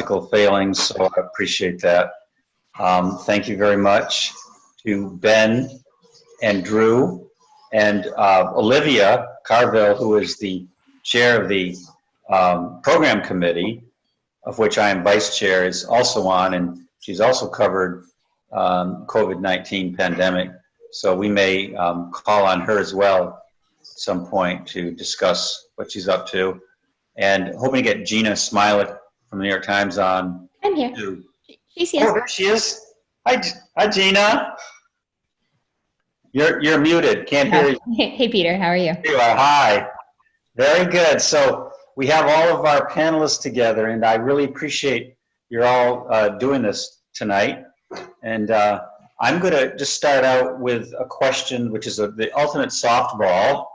technical failings, so I appreciate that. Thank you very much to Ben and Drew and Olivia Carville, who is the chair of the program committee, of which I am vice chair, is also on, and she's also covered COVID-19 pandemic. So we may call on her as well at some point to discuss what she's up to. And hoping to get Gina Smilik from the New York Times on. I'm here. Too. She's here. Oh, there she is. Hi, Gina. You're muted. Can't hear you. Hey, Peter. How are you? Here you are. Hi. Very good. So we have all of our panelists together, and I really appreciate you're all doing this tonight. And I'm going to just start out with a question, which is the ultimate softball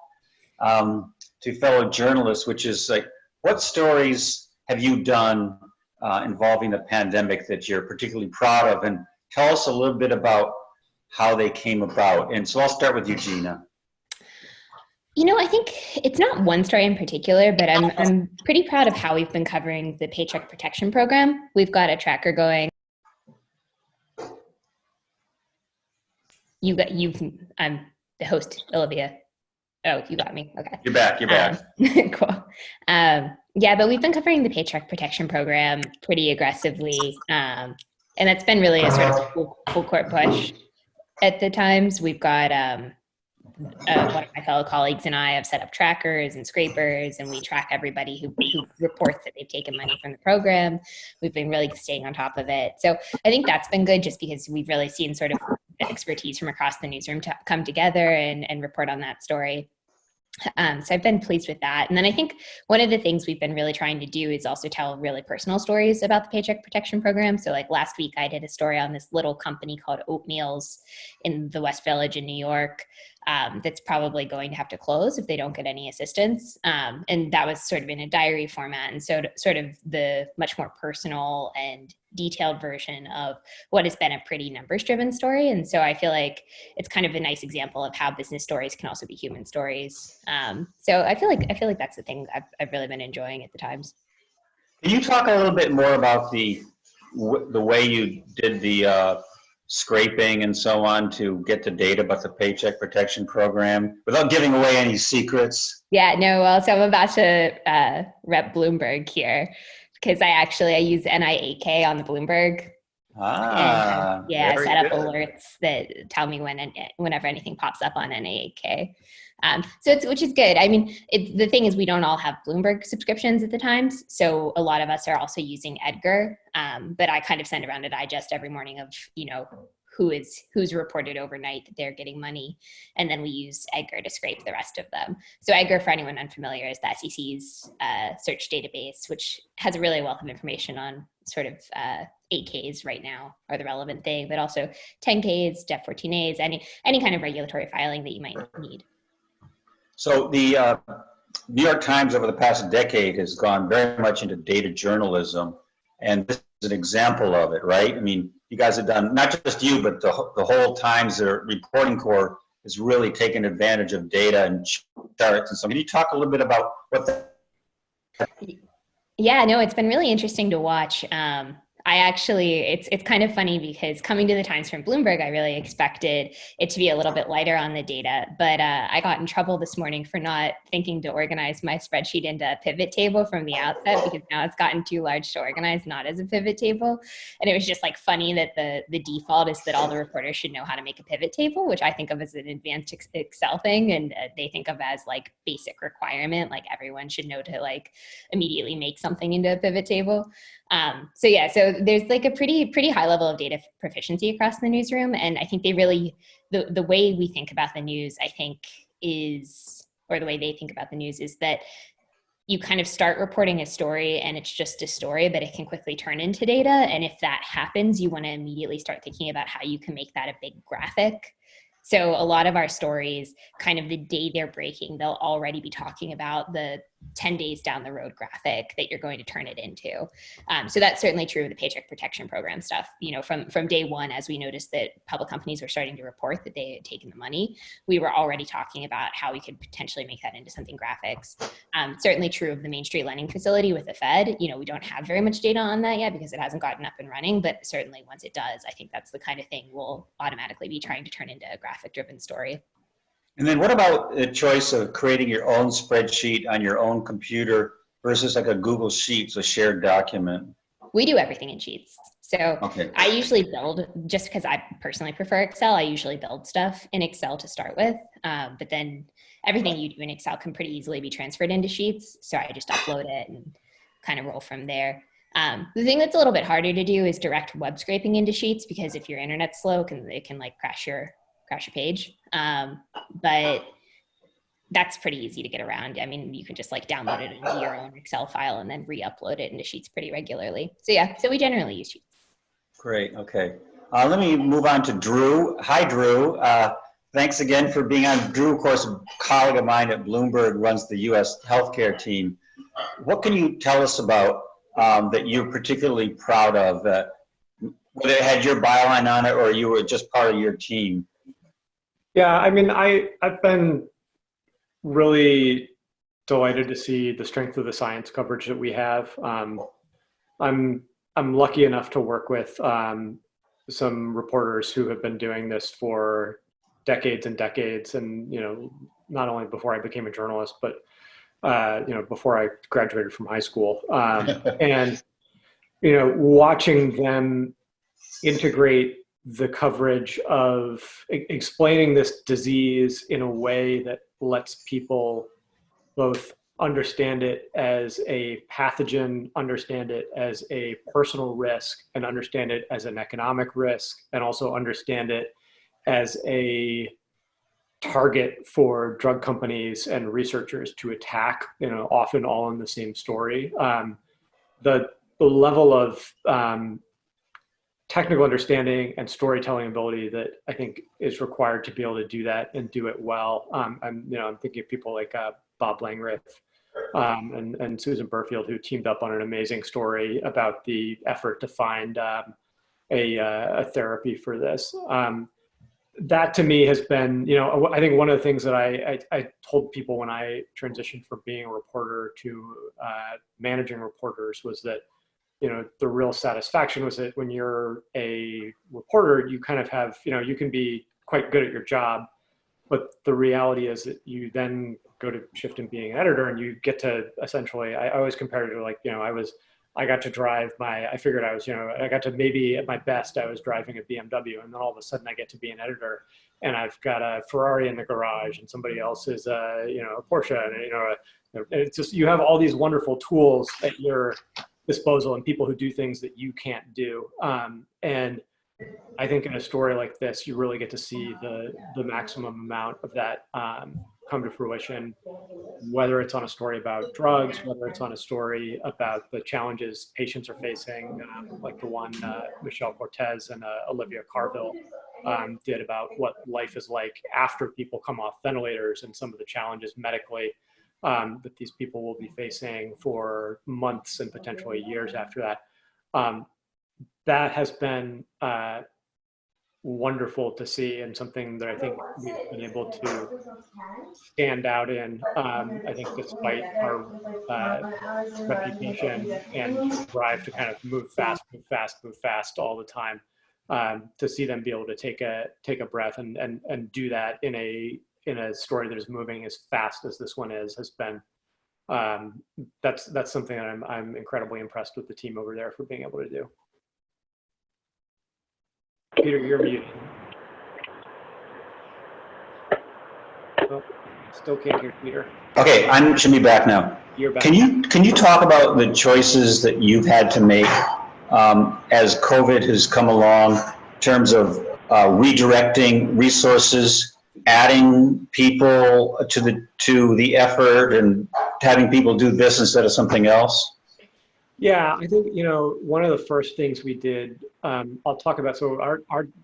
to fellow journalists, which is like, what stories have you done involving the pandemic that you're particularly proud of? And tell us a little bit about how they came about. And so I'll start with you, Gina. You know, I think it's not one story in particular, but I'm pretty proud of how we've been covering the Paycheck Protection Program. We've got a tracker going. I'm the host, Olivia. Oh, you got me. Okay. You're back. Cool. Yeah, but we've been covering the Paycheck Protection Program pretty aggressively. And that's been really a sort of full court push at the Times. We've got one of my fellow colleagues and I have set up trackers and scrapers, and we track everybody who reports that they've taken money from the program. We've been really staying on top of it. So I think that's been good, just because we've really seen sort of expertise from across the newsroom to come together and report on that story. So I've been pleased with that. And then I think one of the things we've been really trying to do is also tell really personal stories about the Paycheck Protection Program. So like last week, I did a story on this little company called Oatmeals in the West Village in New York that's probably going to have to close if they don't get any assistance. And that was sort of in a diary format. And so sort of the much more personal and detailed version of what has been a pretty numbers-driven story. And so I feel like it's kind of a nice example of how business stories can also be human stories. So I feel like that's the thing I've really been enjoying at the Times. Can you talk a little bit more about the way you did the scraping and so on to get the data about the Paycheck Protection Program without giving away any secrets? Yeah, no, well, so I'm about to rep Bloomberg here, because I use NIAK on the Bloomberg. And, set up alerts that tell me whenever anything pops up on NIAK. Which is good. I mean, the thing is, we don't all have Bloomberg subscriptions at the Times, so a lot of us are also using Edgar. But I kind of send around a digest every morning of, who's reported overnight that they're getting money, and then we use Edgar to scrape the rest of them. So Edgar, for anyone unfamiliar, is the SEC's search database, which has a really wealth of information on sort of 8Ks right now are the relevant thing, but also 10Ks, Def 14As, any kind of regulatory filing that you might need. So the New York Times over the past decade has gone very much into data journalism, and this is an example of it, right? I mean, you guys have done, not just you, but the whole Times, the reporting corps has really taken advantage of data and charts and so. Can you talk a little bit about what that? Yeah, no, it's been really interesting to watch. It's kind of funny, because coming to the Times from Bloomberg, I really expected it to be a little bit lighter on the data, but I got in trouble this morning for not thinking to organize my spreadsheet into a pivot table from the outset, because now it's gotten too large to organize not as a pivot table. And it was just like funny that the default is that all the reporters should know how to make a pivot table, which I think of as an advanced Excel thing, and they think of as like basic requirement, like everyone should know to like immediately make something into a pivot table. So there's like a pretty high level of data proficiency across the newsroom. And I think they really, the way we think about the news, I think or the way they think about the news is that you kind of start reporting a story and it's just a story, but it can quickly turn into data. And if that happens, you want to immediately start thinking about how you can make that a big graphic. So a lot of our stories, kind of the day they're breaking, they'll already be talking about the 10 days down the road graphic that you're going to turn it into. So that's certainly true of the Paycheck Protection Program stuff. From day one, as we noticed that public companies were starting to report that they had taken the money, we were already talking about how we could potentially make that into something graphics. Certainly true of the Main Street Lending Facility with the Fed. We don't have very much data on that yet because it hasn't gotten up and running, but certainly once it does, I think that's the kind of thing we'll automatically be trying to turn into a graphic-driven story. And then what about the choice of creating your own spreadsheet on your own computer versus like a Google Sheets, a shared document? We do everything in Sheets. So okay. I usually build, just because I personally prefer Excel, I usually build stuff in Excel to start with. But then everything you do in Excel can pretty easily be transferred into Sheets. So I just upload it and kind of roll from there. The thing that's a little bit harder to do is direct web scraping into Sheets, because if your internet's slow, it can like crash your page. But that's pretty easy to get around. I mean, you can just like download it into your own Excel file and then re-upload it into Sheets pretty regularly. So yeah, so we generally use Sheets. Great, okay. Let me move on to Drew. Hi, Drew. Thanks again for being on. Drew, of course, a colleague of mine at Bloomberg, runs the U.S. healthcare team. What can you tell us about that you're particularly proud of, whether it had your byline on it or you were just part of your team? Yeah, I mean, I've been really delighted to see the strength of the science coverage that we have. I'm lucky enough to work with some reporters who have been doing this for decades and decades, and not only before I became a journalist, but before I graduated from high school, and watching them integrate the coverage of explaining this disease in a way that lets people both understand it as a pathogen, understand it as a personal risk, and understand it as an economic risk, and also understand it as a target for drug companies and researchers to attack, often all in the same story. The level of technical understanding and storytelling ability that I think is required to be able to do that and do it well. I'm thinking of people like Bob Langrith and Susan Burfield, who teamed up on an amazing story about the effort to find a therapy for this. That to me has been, I think one of the things that I told people when I transitioned from being a reporter to managing reporters was that the real satisfaction was that when you're a reporter, you kind of have, you can be quite good at your job, but the reality is that you then go to shift in being an editor, and you get to essentially, I always compared it to like, I got to drive I figured I was, I got to, maybe at my best, I was driving a BMW, and then all of a sudden I get to be an editor, and I've got a Ferrari in the garage, and somebody else is a Porsche, and it's just, you have all these wonderful tools at your disposal and people who do things that you can't do. And I think in a story like this, you really get to see the maximum amount of that come to fruition, whether it's on a story about drugs, whether it's on a story about the challenges patients are facing, like the one Michelle Cortez and Olivia Carville did about what life is like after people come off ventilators and some of the challenges medically that these people will be facing for months and potentially years after that. That has been wonderful to see, and something that I think we've been able to stand out in. I think despite our reputation and drive to kind of move fast all the time, to see them be able to take a breath and do that in a story that is moving as fast as this one has been. That's something that I'm incredibly impressed with the team over there for being able to do. Peter, you're muted. Oh, still can't hear Peter. Okay, I should be back now. You're back. Can you talk about the choices that you've had to make as COVID has come along, in terms of redirecting resources, adding people to the effort, and having people do this instead of something else? Yeah, I think, one of the first things we did, I'll talk about, so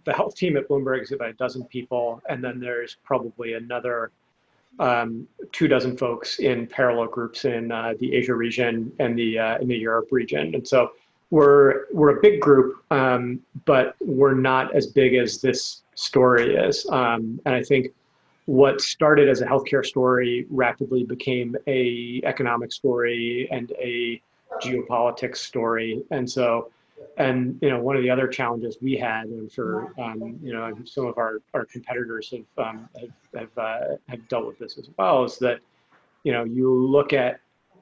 the health team at Bloomberg is about a dozen people, and then there's probably another 24 folks in parallel groups in the Asia region and in the Europe region. And so we're a big group, but we're not as big as this story is. And I think what started as a healthcare story rapidly became a economic story and a geopolitics story. And so, one of the other challenges we had, and I'm sure, some of our competitors have dealt with this as well, is that, you look at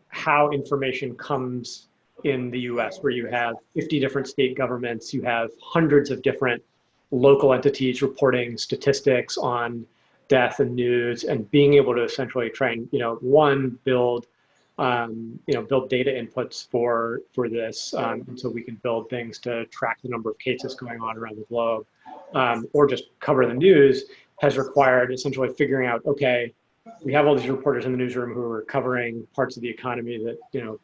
how information comes in the US, where you have 50 different state governments, you have hundreds of different local entities reporting statistics on death and news, and being able to essentially try and, build data inputs for this, and so we can build things to track the number of cases going on around the globe, or just cover the news, has required essentially figuring out, okay, we have all these reporters in the newsroom who are covering parts of the economy that,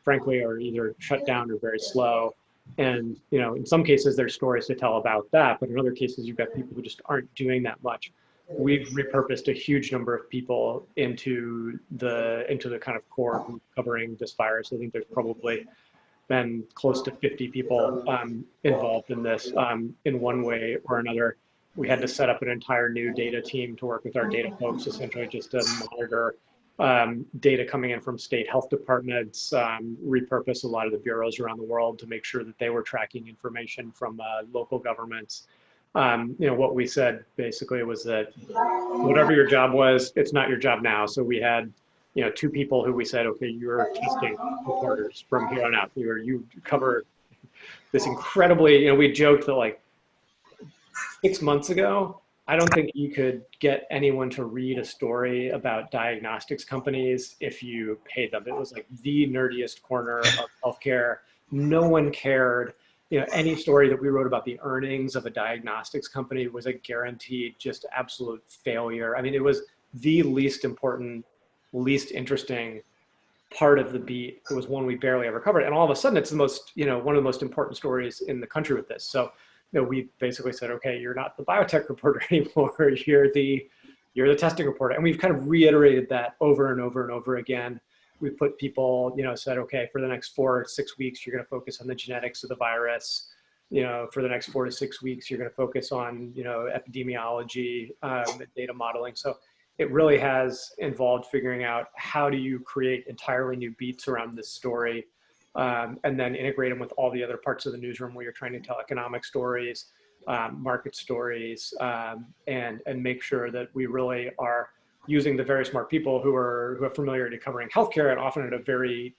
frankly, are either shut down or very slow. And, in some cases, there's stories to tell about that, but in other cases, you've got people who just aren't doing that much. We've repurposed a huge number of people into the kind of core covering this virus. I think there's probably been close to 50 people involved in this in one way or another. We had to set up an entire new data team to work with our data folks, essentially just to monitor data coming in from state health departments, repurpose a lot of the bureaus around the world to make sure that they were tracking information from local governments. What we said basically was that whatever your job was, it's not your job now. So we had, 2 people who we said, okay, you're testing reporters from here on out. You cover this incredibly, we joked that like 6 months ago, I don't think you could get anyone to read a story about diagnostics companies if you paid them. It was like the nerdiest corner of healthcare. No one cared. Any story that we wrote about the earnings of a diagnostics company was a guaranteed just absolute failure. I mean, it was the least important, least interesting part of the beat. It was one we barely ever covered. And all of a sudden it's the most, one of the most important stories in the country with this. So, we basically said, okay, you're not the biotech reporter anymore. You're the testing reporter. And we've kind of reiterated that over and over and over again. We put people, said, okay, for the next 4 or 6 weeks, you're going to focus on the genetics of the virus. For the next 4 to 6 weeks, you're going to focus on, epidemiology, data modeling. So it really has involved figuring out how do you create entirely new beats around this story, and then integrate them with all the other parts of the newsroom where you're trying to tell economic stories, market stories, and make sure that we really are using the very smart people who have familiarity covering healthcare, and often at a very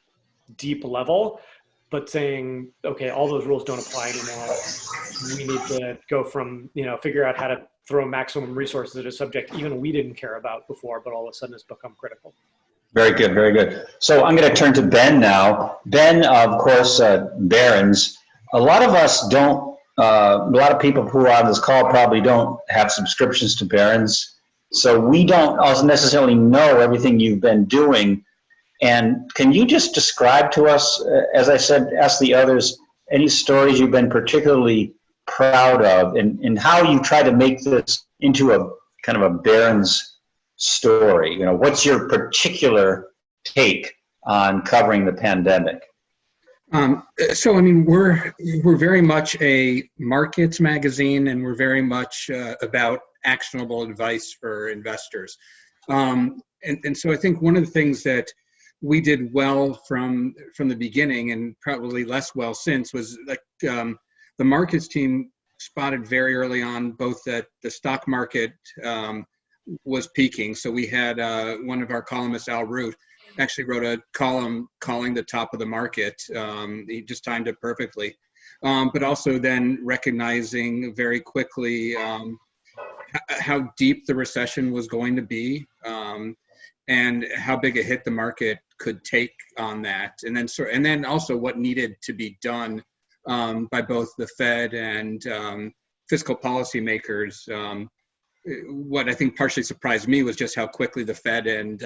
deep level, but saying, okay, all those rules don't apply anymore. We need to go from, figure out how to throw maximum resources at a subject even we didn't care about before, but all of a sudden it's become critical. Very good, very good. So I'm going to turn to Ben now. Ben, of course, Barron's. A lot of us don't, a lot of people who are on this call probably don't have subscriptions to Barron's. So we don't also necessarily know everything you've been doing. And can you just describe to us, as I said, ask the others, any stories you've been particularly proud of, and how you try to make this into a kind of a Barron's story? What's your particular take on covering the pandemic? So, I mean, we're very much a markets magazine, and we're very much about actionable advice for investors. And so I think one of the things that we did well from the beginning, and probably less well since, was like the markets team spotted very early on both that the stock market was peaking. So we had one of our columnists, Al Root, actually wrote a column calling the top of the market. He just timed it perfectly. But also then recognizing very quickly how deep the recession was going to be, and how big a hit the market could take on that. And then also what needed to be done by both the Fed and fiscal policymakers. What I think partially surprised me was just how quickly the Fed and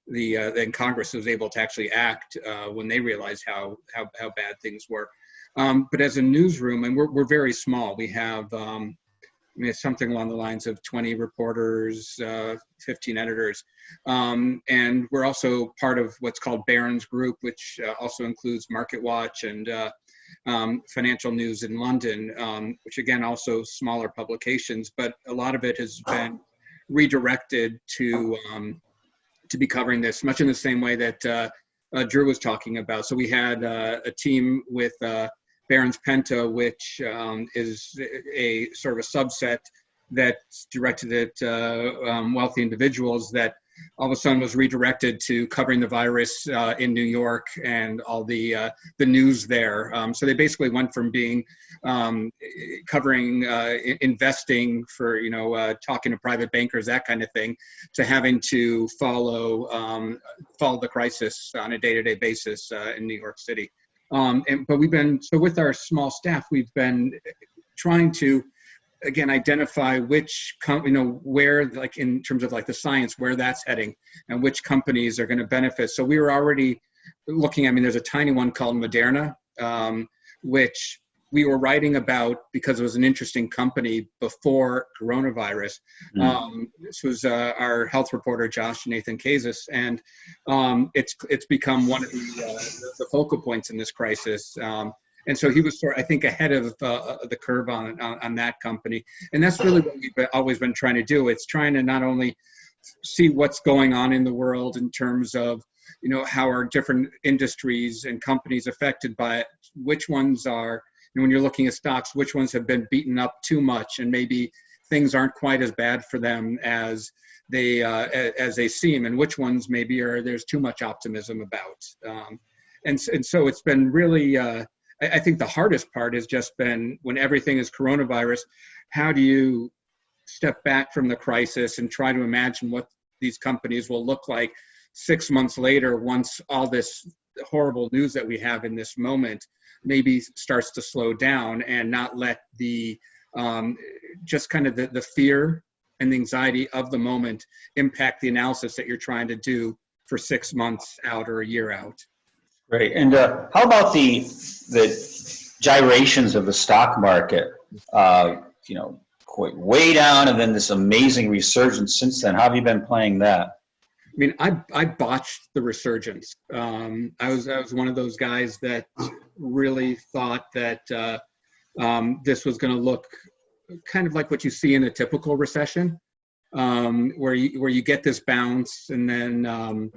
then Congress was able to actually act when they realized how bad things were. But as a newsroom, and we're very small, we have mean, it's something along the lines of 20 reporters, 15 editors. And we're also part of what's called Barron's Group, which also includes Market Watch and Financial News in London, which again, also smaller publications, but a lot of it has been redirected to be covering this, much in the same way that Drew was talking about. So we had a team with Barron's Penta, which is a sort of a subset that's directed at wealthy individuals, that all of a sudden was redirected to covering the virus in New York and all the news there. So they basically went from being covering investing for, talking to private bankers, that kind of thing, to having to follow the crisis on a day-to-day basis in New York City. But with our small staff, we've been trying to, again, identify which, where, like in terms of like the science, where that's heading and which companies are going to benefit. So we were already looking, there's a tiny one called Moderna, which we were writing about because it was an interesting company before coronavirus. This was our health reporter, Josh Nathan Kazis, and it's become one of the focal points in this crisis. And so he was I think, ahead of the curve on that company. And that's really what we've always been trying to do. It's trying to not only see what's going on in the world in terms of, how are different industries and companies affected by it, which ones are, when you're looking at stocks, which ones have been beaten up too much and maybe things aren't quite as bad for them as they seem, and which ones maybe there's too much optimism about. And so it's been really, I think the hardest part has just been when everything is coronavirus, how do you step back from the crisis and try to imagine what these companies will look like 6 months later, once all this horrible news that we have in this moment maybe starts to slow down, and not let the just kind of the fear and the anxiety of the moment impact the analysis that you're trying to do for 6 months out or a year out. Great. And how about the gyrations of the stock market? Way down, and then this amazing resurgence since then. How have you been playing that? I botched the resurgence. I was one of those guys that really thought that this was going to look kind of like what you see in a typical recession, where you get this bounce and then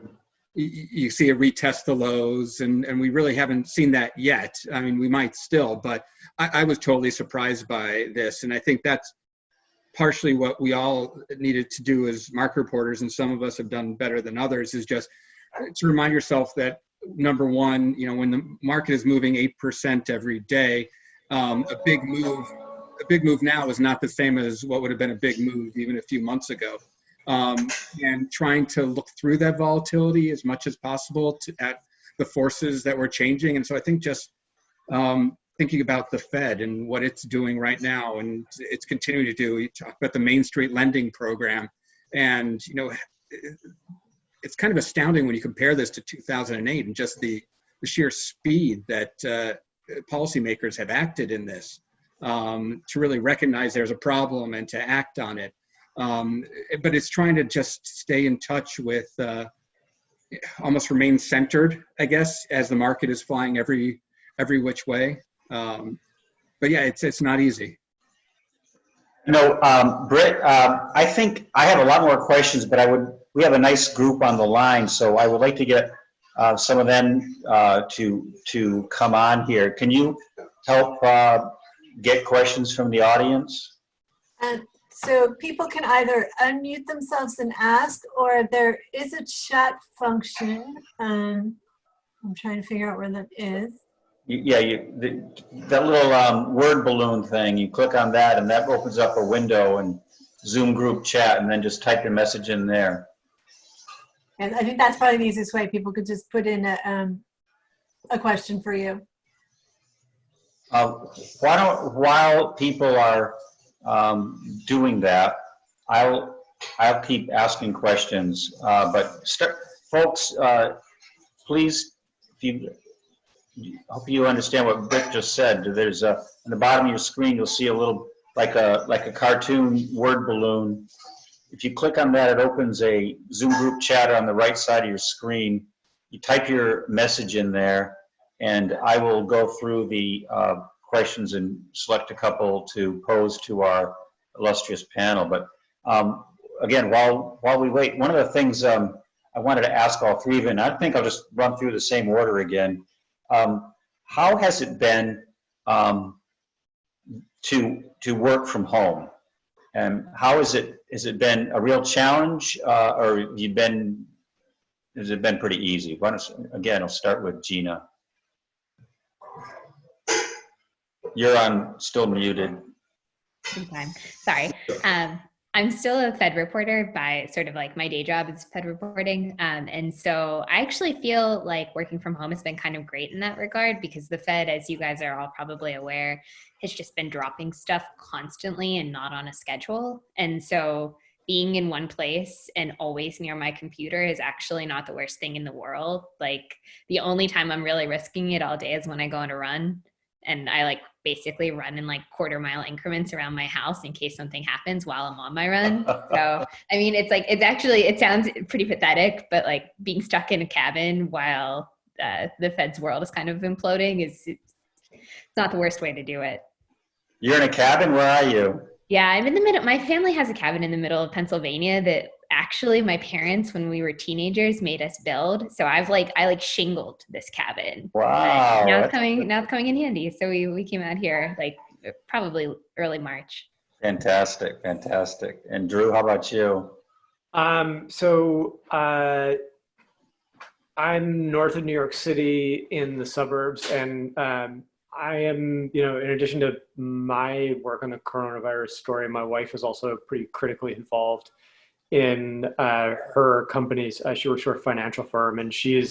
you see a retest the lows, and we really haven't seen that yet. We might still, but I was totally surprised by this, and I think that's partially what we all needed to do as market reporters, and some of us have done better than others, is just to remind yourself that, number one, when the market is moving 8% every day, a big move now is not the same as what would have been a big move even a few months ago. And trying to look through that volatility as much as possible at the forces that we're changing. And so I think just thinking about the Fed and what it's doing right now, and it's continuing to do. You talk about the Main Street lending program, and it's kind of astounding when you compare this to 2008 and just the sheer speed that policymakers have acted in this, to really recognize there's a problem and to act on it. But it's trying to just stay in touch with, almost remain centered, I guess, as the market is flying every which way. But yeah, it's not easy. Britt, I think I have a lot more questions, but we have a nice group on the line, so I would like to get some of them to come on here. Can you help get questions from the audience? So people can either unmute themselves and ask, or there is a chat function. I'm trying to figure out where that is. That little word balloon thing, you click on that and that opens up a window and Zoom group chat, and then just type your message in there. And I think that's probably the easiest way. People could just put in a question for you. While people are doing that, I'll keep asking questions. Folks, please, I hope you understand what Britt just said. There's on the bottom of your screen, you'll see a little like a cartoon word balloon. If you click on that, it opens a Zoom group chat on the right side of your screen. You type your message in there, and I will go through the questions and select a couple to pose to our illustrious panel. But again, while we wait, one of the things I wanted to ask all three of you, and I think I'll just run through the same order again. How has it been to work from home? And how has it been a real challenge, or has it been pretty easy? Again, I'll start with Gina. You're still muted. Sometime. Sorry. I'm still a Fed reporter by sort of like my day job is Fed reporting. And so I actually feel like working from home has been kind of great in that regard, because the Fed, as you guys are all probably aware, has just been dropping stuff constantly and not on a schedule. And so being in one place and always near my computer is actually not the worst thing in the world. Like the only time I'm really risking it all day is when I go on a run. And I like basically run in like quarter-mile increments around my house in case something happens while I'm on my run. So, I mean, it sounds pretty pathetic, but like being stuck in a cabin while the Fed's world is kind of imploding it's not the worst way to do it. You're in a cabin? Where are you? Yeah, I'm in the middle. My family has a cabin in the middle of Pennsylvania that actually my parents, when we were teenagers, made us build. So I shingled this cabin. Wow. Now it's coming in handy. So we came out here like probably early March. Fantastic. And Drew, how about you? I'm north of New York City in the suburbs, and I am, in addition to my work on the coronavirus story, my wife is also pretty critically involved in her company's, she works for a financial firm, and she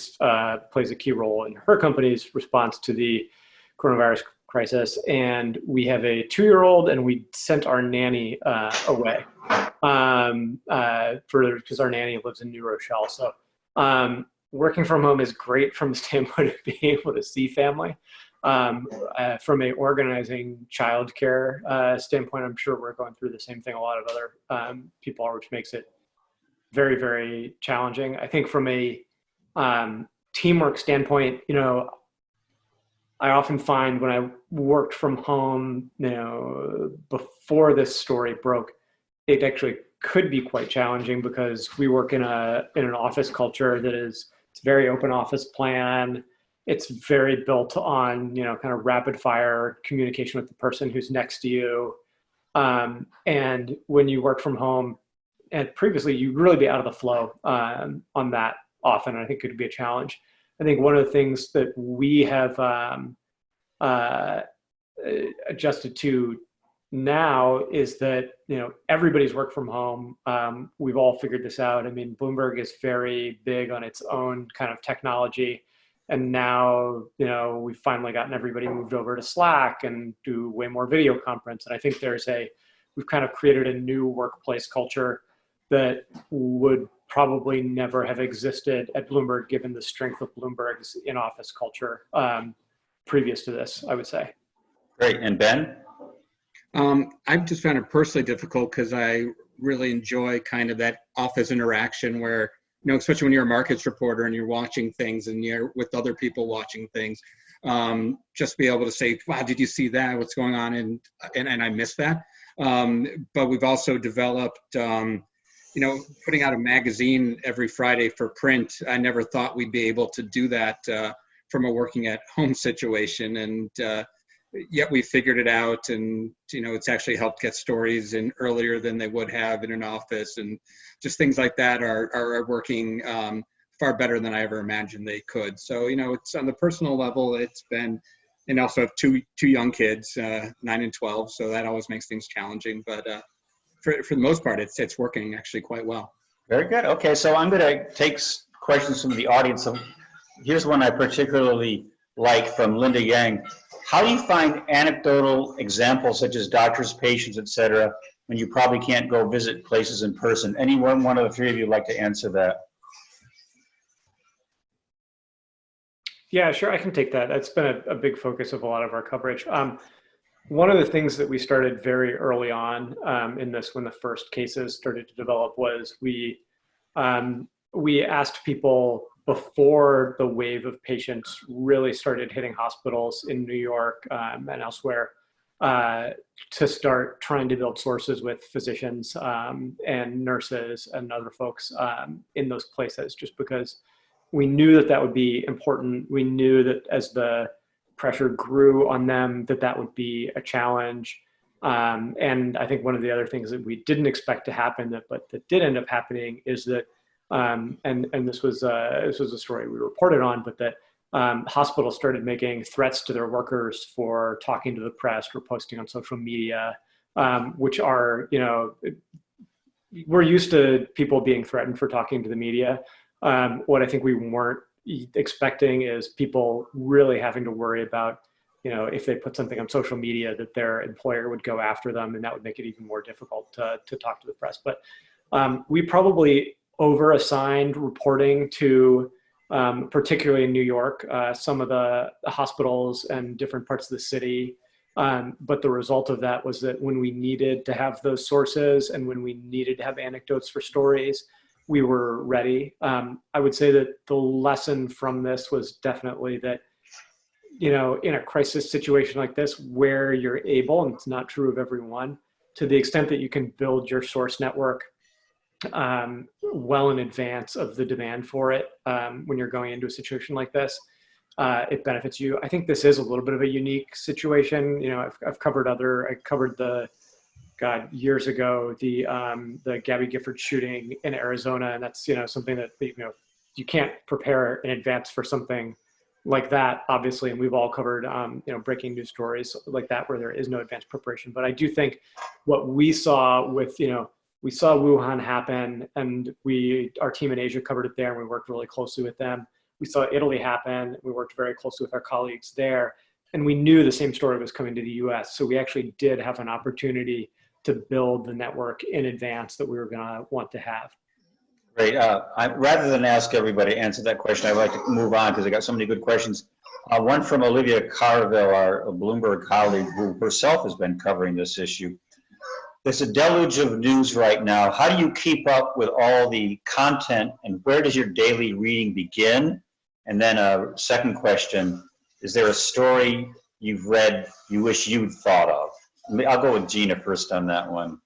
plays a key role in her company's response to the coronavirus crisis. And we have a 2-year-old, and we sent our nanny away because our nanny lives in New Rochelle. So working from home is great from the standpoint of being able to see family. From a organizing childcare standpoint, I'm sure we're going through the same thing a lot of other people are, which makes it very, very challenging. I think from a teamwork standpoint, I often find when I worked from home, before this story broke, it actually could be quite challenging because we work in an office culture it's a very open office plan. It's very built on, kind of rapid fire communication with the person who's next to you. And when you work from home, and previously you'd really be out of the flow on that often. I think it could be a challenge. I think one of the things that we have adjusted to now is that, everybody's work from home. We've all figured this out. I mean, Bloomberg is very big on its own kind of technology. And now, we've finally gotten everybody moved over to Slack and do way more video conference. And I think we've kind of created a new workplace culture that would probably never have existed at Bloomberg, given the strength of Bloomberg's in-office culture previous to this, I would say. Great. And Ben? I've just found it personally difficult because I really enjoy kind of that office interaction where, especially when you're a markets reporter and you're watching things and you're with other people watching things, just be able to say, wow, did you see that? What's going on? And I missed that. But we've also developed, putting out a magazine every Friday for print. I never thought we'd be able to do that from a working at home situation. And yet we figured it out, and it's actually helped get stories in earlier than they would have in an office, and just things like that are working far better than I ever imagined they could. So it's on the personal level, it's been, and also have two young kids, 9 and 12, so that always makes things challenging. But for the most part, it's working actually quite well. Very good. Okay, so I'm going to take questions from the audience. So here's one I particularly like from Linda Yang. How do you find anecdotal examples such as doctors, patients, et cetera, when you probably can't go visit places in person? Anyone, one of the three of you, like to answer that? Yeah, sure, I can take that. That's been a big focus of a lot of our coverage. One of the things that we started very early on in this, when the first cases started to develop, was we asked people before the wave of patients really started hitting hospitals in New York and elsewhere to start trying to build sources with physicians and nurses and other folks in those places, just because we knew that that would be important. We knew that as the pressure grew on them, that would be a challenge. And I think one of the other things that we didn't expect to happen, but that did end up happening, is that, and this was a story we reported on, but that hospitals started making threats to their workers for talking to the press or posting on social media, which are, we're used to people being threatened for talking to the media. What I think we weren't expecting is people really having to worry about, if they put something on social media, that their employer would go after them, and that would make it even more difficult to talk to the press. But we probably over-assigned reporting to, particularly in New York, some of the hospitals and different parts of the city. But the result of that was that when we needed to have those sources and when we needed to have anecdotes for stories, we were ready. I would say that the lesson from this was definitely that, in a crisis situation like this, where you're able, and it's not true of everyone, to the extent that you can build your source network well in advance of the demand for it, when you're going into a situation like this, it benefits you. I think this is a little bit of a unique situation. I've covered years ago, the Gabby Gifford shooting in Arizona, and that's something that you can't prepare in advance for something like that, obviously, and we've all covered breaking news stories like that where there is no advanced preparation. But I do think what we saw with we saw Wuhan happen, and our team in Asia covered it there, and we worked really closely with them. We saw Italy happen. We worked very closely with our colleagues there, and we knew the same story was coming to the US. So we actually did have an opportunity to build the network in advance that we were going to want to have. Great. Rather than ask everybody to answer that question, I'd like to move on because I got so many good questions. One from Olivia Carville, our Bloomberg colleague, who herself has been covering this issue. There's a deluge of news right now. How do you keep up with all the content, and where does your daily reading begin? And then a second question, is there a story you've read you wish you'd thought of? I'll go with Gina first on that one.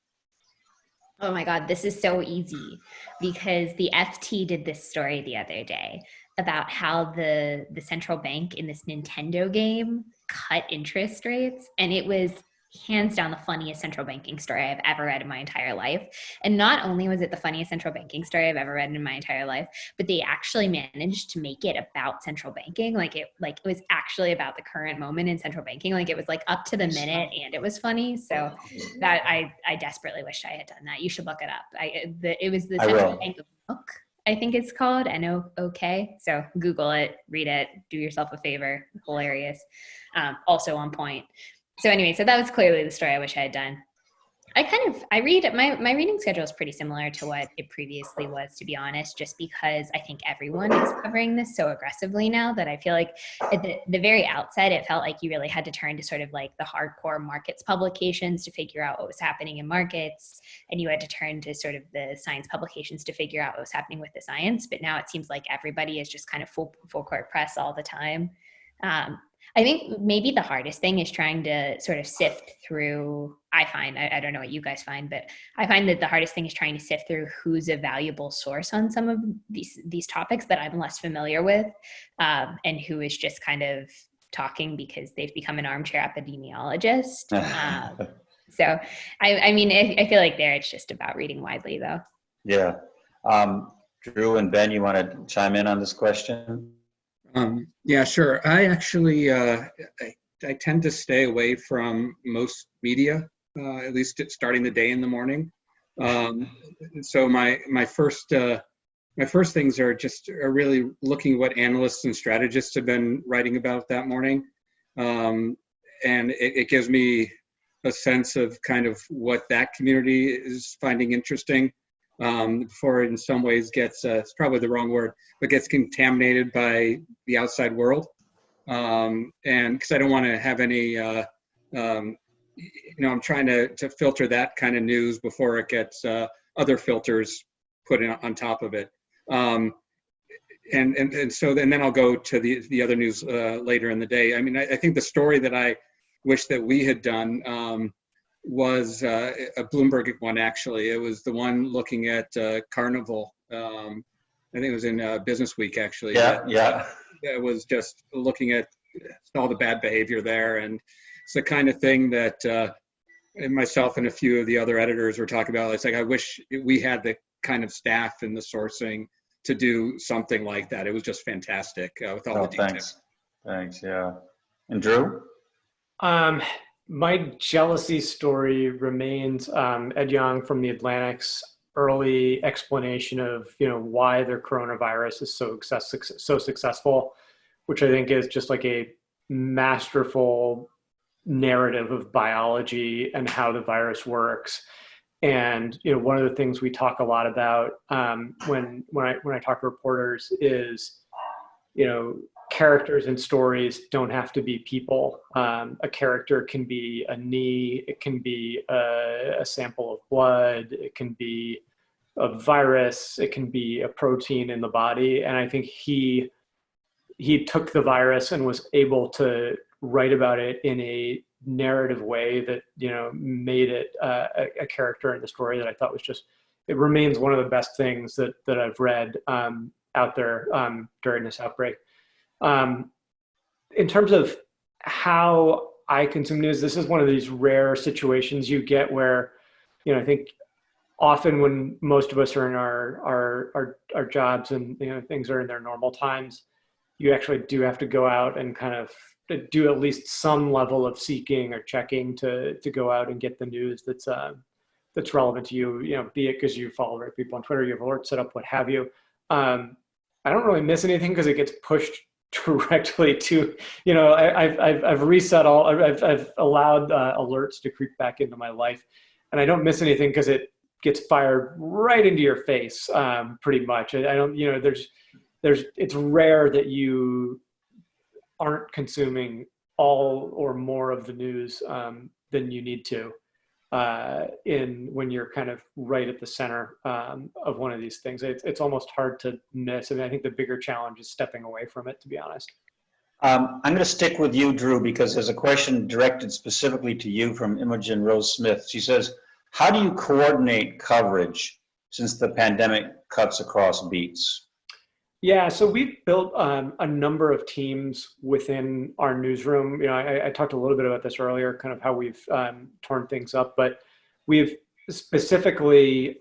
Oh my God, this is so easy because the FT did this story the other day about how the central bank in this Nintendo game cut interest rates, and it was hands down the funniest central banking story I've ever read in my entire life. And not only was it the funniest central banking story I've ever read in my entire life, but they actually managed to make it about central banking. It was actually about the current moment in central banking. It was up to the minute, and it was funny. So that I desperately wish I had done that. You should look it up. It was the central bank book, I think it's called, NOK. So Google it, read it, do yourself a favor. Hilarious. Also on point. So anyway, so that was clearly the story I wish I had done. I read, my reading schedule is pretty similar to what it previously was, to be honest, just because I think everyone is covering this so aggressively now that I feel like at the very outset, it felt like you really had to turn to sort of the hardcore markets publications to figure out what was happening in markets. And you had to turn to sort of the science publications to figure out what was happening with the science. But now it seems like everybody is just kind of full court press all the time. I think maybe the hardest thing is trying to sort of sift through, I don't know what you guys find, but I find that the hardest thing is trying to sift through who's a valuable source on some of these topics that I'm less familiar with, and who is just kind of talking because they've become an armchair epidemiologist. So, I feel like there it's just about reading widely, though. Yeah. Drew and Ben, you want to chime in on this question? Yeah, sure. I actually, I tend to stay away from most media, at least starting the day in the morning. So my first things are really looking at what analysts and strategists have been writing about that morning. And it gives me a sense of kind of what that community is finding interesting. Before it in some ways gets, it's probably the wrong word, but gets contaminated by the outside world. And because I don't want to have any I'm trying to filter that kind of news before it gets other filters put in on top of it. And so then I'll go to the other news later in the day. I mean, I think the story that I wish that we had done was a Bloomberg one, actually. It was the one looking at Carnival. I think it was in Business Week, actually. Yeah. It was just looking at all the bad behavior there. And it's the kind of thing that and myself and a few of the other editors were talking about. It's like, I wish we had the kind of staff and the sourcing to do something like that. It was just fantastic with all the details. Thanks, yeah. And Drew? My jealousy story remains Ed Young from The Atlantic's early explanation of why their coronavirus is so successful, which I think is just like a masterful narrative of biology and how the virus works. And one of the things we talk a lot about when I talk to reporters is characters and stories don't have to be people. A character can be a knee, it can be a sample of blood, it can be a virus, it can be a protein in the body. And I think he took the virus and was able to write about it in a narrative way that made it a character in the story that I thought was it remains one of the best things that I've read out there during this outbreak. In terms of how I consume news, this is one of these rare situations you get where I think often when most of us are in our jobs and things are in their normal times, you actually do have to go out and kind of do at least some level of seeking or checking to go out and get the news that's relevant to you, be it because you follow the right people on Twitter, you have alerts set up, what have you. I don't really miss anything because it gets pushed directly to, I've reset I've allowed alerts to creep back into my life, and I don't miss anything because it gets fired right into your face, pretty much. I don't, it's rare that you aren't consuming all or more of the news than you need to when you're kind of right at the center of one of these things. It's almost hard to miss. I mean, I think the bigger challenge is stepping away from it, to be honest. I'm going to stick with you, Drew, because there's a question directed specifically to you from Imogen Rose Smith. She says, how do you coordinate coverage since the pandemic cuts across beats? Yeah, so we've built a number of teams within our newsroom. I talked a little bit about this earlier, kind of how we've torn things up, but we've specifically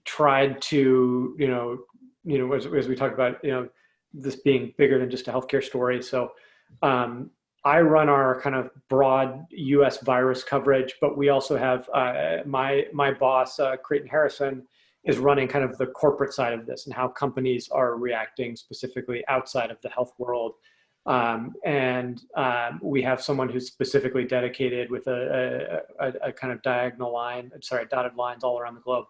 tried to, as we talked about, this being bigger than just a healthcare story. So I run our kind of broad U.S. virus coverage, but we also have my boss, Creighton Harrison, is running kind of the corporate side of this and how companies are reacting specifically outside of the health world. And we have someone who's specifically dedicated with a kind of dotted lines all around the globe,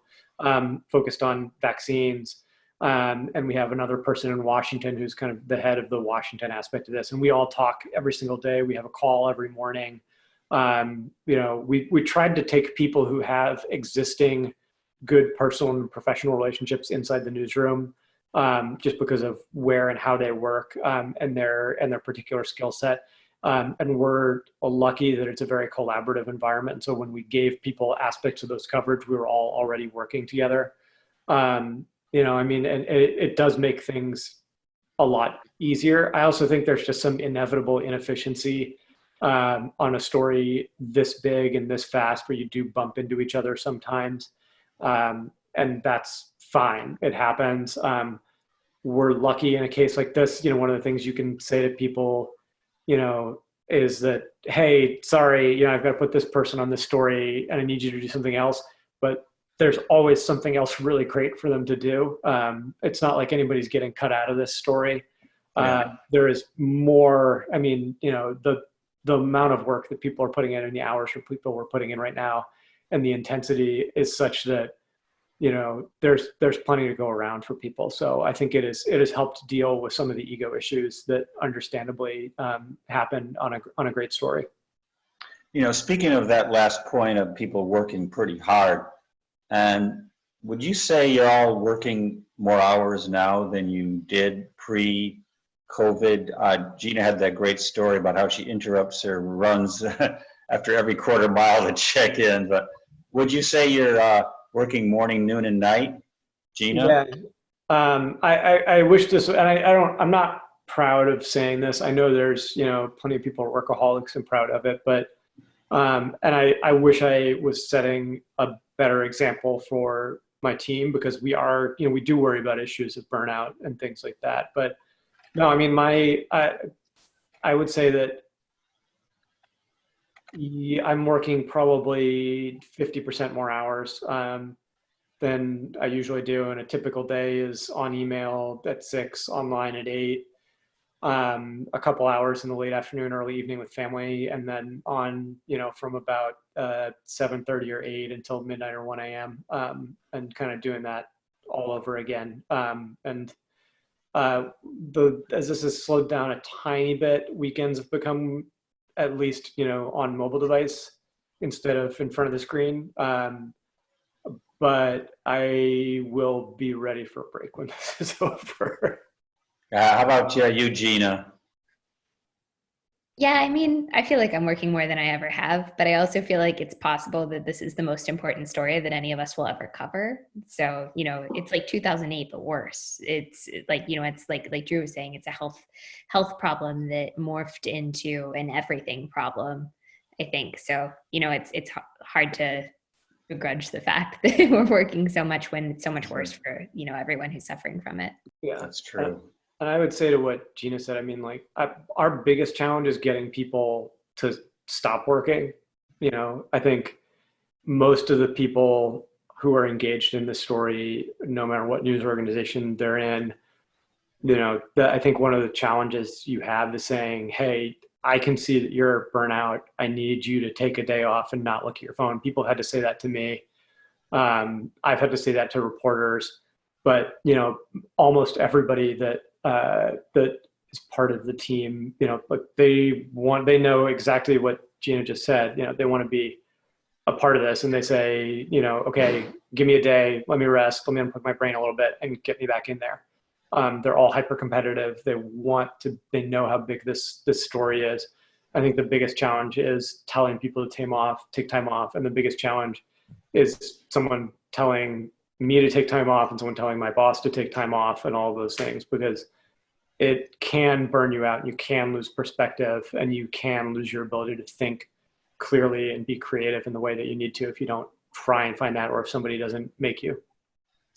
focused on vaccines. And we have another person in Washington who's kind of the head of the Washington aspect of this. And we all talk every single day. We have a call every morning. We tried to take people who have existing good personal and professional relationships inside the newsroom, just because of where and how they work and their particular skill set. And we're lucky that it's a very collaborative environment. And so when we gave people aspects of those coverage, we were all already working together. And it does make things a lot easier. I also think there's just some inevitable inefficiency on a story this big and this fast where you do bump into each other sometimes. And that's fine. It happens. We're lucky in a case like this. One of the things you can say to people, is that, hey, sorry, I've got to put this person on this story and I need you to do something else. But there's always something else really great for them to do. It's not like anybody's getting cut out of this story. There is more. I mean, the amount of work that people are putting in and the hours that people are putting in right now, and the intensity is such that, there's plenty to go around for people. So I think it has helped deal with some of the ego issues that understandably happen on a great story. speaking of that last point of people working pretty hard, and would you say you're all working more hours now than you did pre-COVID? Gina had that great story about how she interrupts her runs after every quarter mile to check in. But would you say you're working morning, noon, and night, Gina? Yeah. I wish this, and I'm not proud of saying this. I know there's, plenty of people who are workaholics and proud of it, but, and I wish I was setting a better example for my team, because we are, we do worry about issues of burnout and things like that. But no, I mean, I would say that I'm working probably 50% more hours than I usually do. And a typical day is on email at 6, online at 8, a couple hours in the late afternoon, early evening with family, and then on, from about 7:30 or 8 until midnight or 1 a.m. And kind of doing that all over again. And as this has slowed down a tiny bit, weekends have become at least, on mobile device instead of in front of the screen. But I will be ready for a break when this is over. How about you, Gina? Yeah, I mean, I feel like I'm working more than I ever have, but I also feel like it's possible that this is the most important story that any of us will ever cover. So, it's like 2008, but worse. It's like, it's like Drew was saying, it's a health problem that morphed into an everything problem, I think. So, it's hard to begrudge the fact that we're working so much when it's so much worse for, everyone who's suffering from it. Yeah, that's true. And I would say to what Gina said, I mean, our biggest challenge is getting people to stop working. I think most of the people who are engaged in this story, no matter what news organization they're in, I think one of the challenges you have is saying, hey, I can see that you're burnout. I need you to take a day off and not look at your phone. People had to say that to me. I've had to say that to reporters, but almost everybody that is part of the team, they know exactly what Gina just said. They want to be a part of this, and they say, okay, give me a day, let me rest, let me unplug my brain a little bit and get me back in there. They're all hyper competitive. They know how big this story is. I think the biggest challenge is telling people to take time off. And the biggest challenge is someone telling me to take time off and someone telling my boss to take time off and all of those things, because it can burn you out and you can lose perspective and you can lose your ability to think clearly and be creative in the way that you need to if you don't try and find that, or if somebody doesn't make you.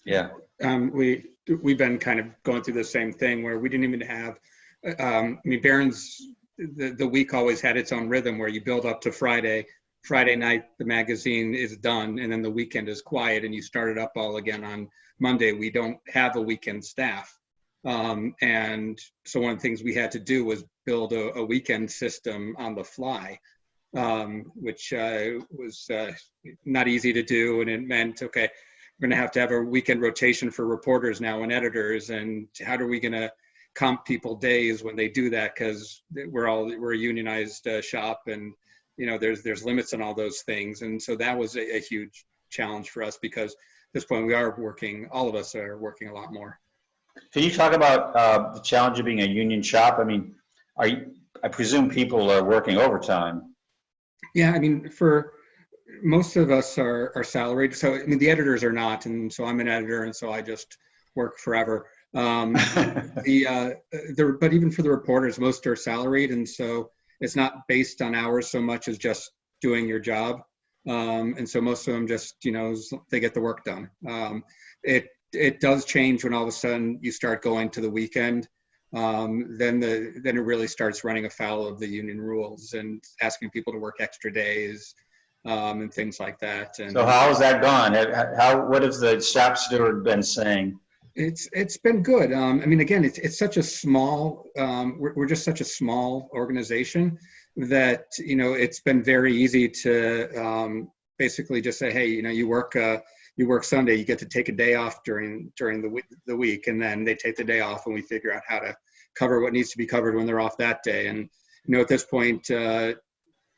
Yeah. We've been kind of going through the same thing where we didn't even have, Barron's, the week always had its own rhythm where you build up to Friday night, the magazine is done, and then the weekend is quiet and you start it up all again on Monday. We don't have a weekend staff. And so one of the things we had to do was build a weekend system on the fly, which was not easy to do. And it meant, okay, we're going to have a weekend rotation for reporters now and editors. And how are we going to comp people days when they do that? Because we're a unionized shop, and there's limits on all those things. And so that was a huge challenge for us, because at this point all of us are working a lot more. Can you talk about the challenge of being a union shop? I mean, I presume people are working overtime. Yeah, I mean, for most of us are salaried. So, I mean, the editors are not, and so I'm an editor, and so I just work forever. But even for the reporters, most are salaried, and so it's not based on hours so much as just doing your job. And so most of them just, they get the work done. It does change when all of a sudden you start going to the weekend. Then it really starts running afoul of the union rules and asking people to work extra days and things like that. And so how has that gone? What has the shop steward been saying? It's been good. I mean, again, it's such a small. We're just such a small organization that it's been very easy to basically just say, hey, you work Sunday, you get to take a day off during the week, and then they take the day off, and we figure out how to cover what needs to be covered when they're off that day. And at this point,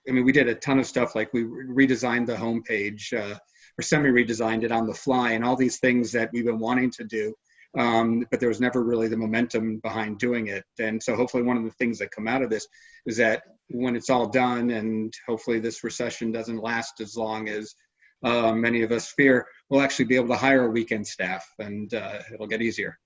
I mean, we did a ton of stuff, like we redesigned the homepage, or semi-redesigned it on the fly, and all these things that we've been wanting to do, but there was never really the momentum behind doing it. And so hopefully one of the things that come out of this is that when it's all done, and hopefully this recession doesn't last as long as many of us fear, we'll actually be able to hire a weekend staff, and it'll get easier.